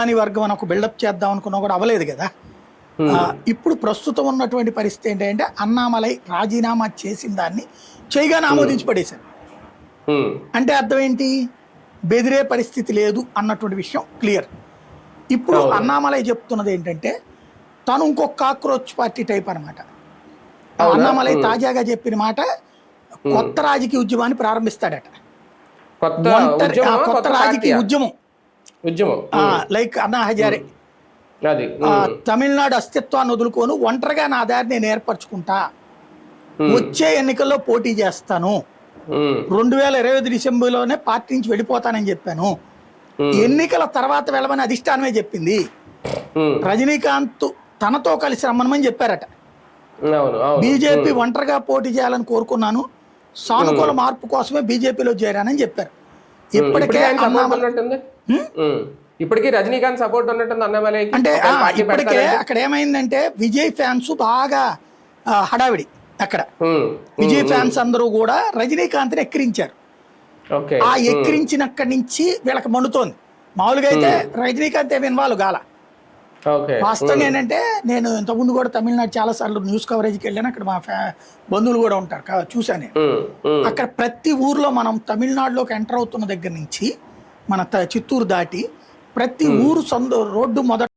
అని వర్గం అని ఒక బిల్డప్ చేద్దాం అనుకున్నా కూడా అవ్వలేదు కదా. ఇప్పుడు ప్రస్తుతం ఉన్నటువంటి పరిస్థితి ఏంటంటే అన్నామలై రాజీనామా చేసిన దాన్ని చేయగానే ఆమోదించి పడేశారు. అంటే అర్థం ఏంటి, బెదిరే పరిస్థితి లేదు అన్నటువంటి విషయం క్లియర్. ఇప్పుడు అన్నామలై చెప్తున్నది ఏంటంటే తను ఇంకొక కాక్రోచ్ పార్టీ టైప్ అనమాట. అన్నామలై తాజాగా చెప్పిన మాట కొత్త రాజకీయ ఉద్యమాన్ని ప్రారంభిస్తాడట. కొత్త రాజకీయ ఉద్యమం లైక్ అన్నా హజారే తమిళనాడు అస్తిత్వాన్ని వదులుకోను, ఒంటరిగా నా దారి నేను ఏర్పరచుకుంటా, వచ్చే ఎన్నికల్లో పోటీ చేస్తాను, 2025 డిసెంబర్లోనే పార్టీ నుంచి వెళ్ళిపోతానని చెప్పాను, ఎన్నికల తర్వాత వెళ్ళమని అధిష్టానమే చెప్పింది, రజనీకాంత్ తనతో కలిసి రమ్మనమని చెప్పారట, బీజేపీ ఒంటరిగా పోటీ చేయాలని కోరుకున్నాను, సానుకూల మార్పు కోసమే బీజేపీలో చేరానని చెప్పారు. ఇప్పటికీ రజనీకాంత్ సపోర్ట్ ఉన్నట్టుంది అన్నామలై అంటే ఇప్పటికే అక్కడ ఏమైందంటే విజయ్ ఫ్యాన్స్ బాగా హడావిడి. అక్కడ విజయ్ ఫ్యాన్స్ అందరూ కూడా రజనీకాంత్ని ఎక్కిరించారు. ఆ ఎక్కిరించినక్కడి నుంచి వీళ్ళకి మండుతోంది. మామూలుగా అయితే రజనీకాంత్ ఏమి ఇన్వాల్వ్ కాల. వాస్తవంగా ఏంటంటే నేను ఇంతకుముందు కూడా తమిళనాడు చాలా సార్లు న్యూస్ కవరేజ్కి వెళ్ళాను. అక్కడ మా బంధువులు కూడా ఉంటారు, చూశాను. అక్కడ ప్రతి ఊర్లో మనం తమిళనాడులోకి ఎంటర్ అవుతున్న దగ్గర నుంచి మన చిత్తూరు దాటి ప్రతి ఊరు రోడ్డు మొదట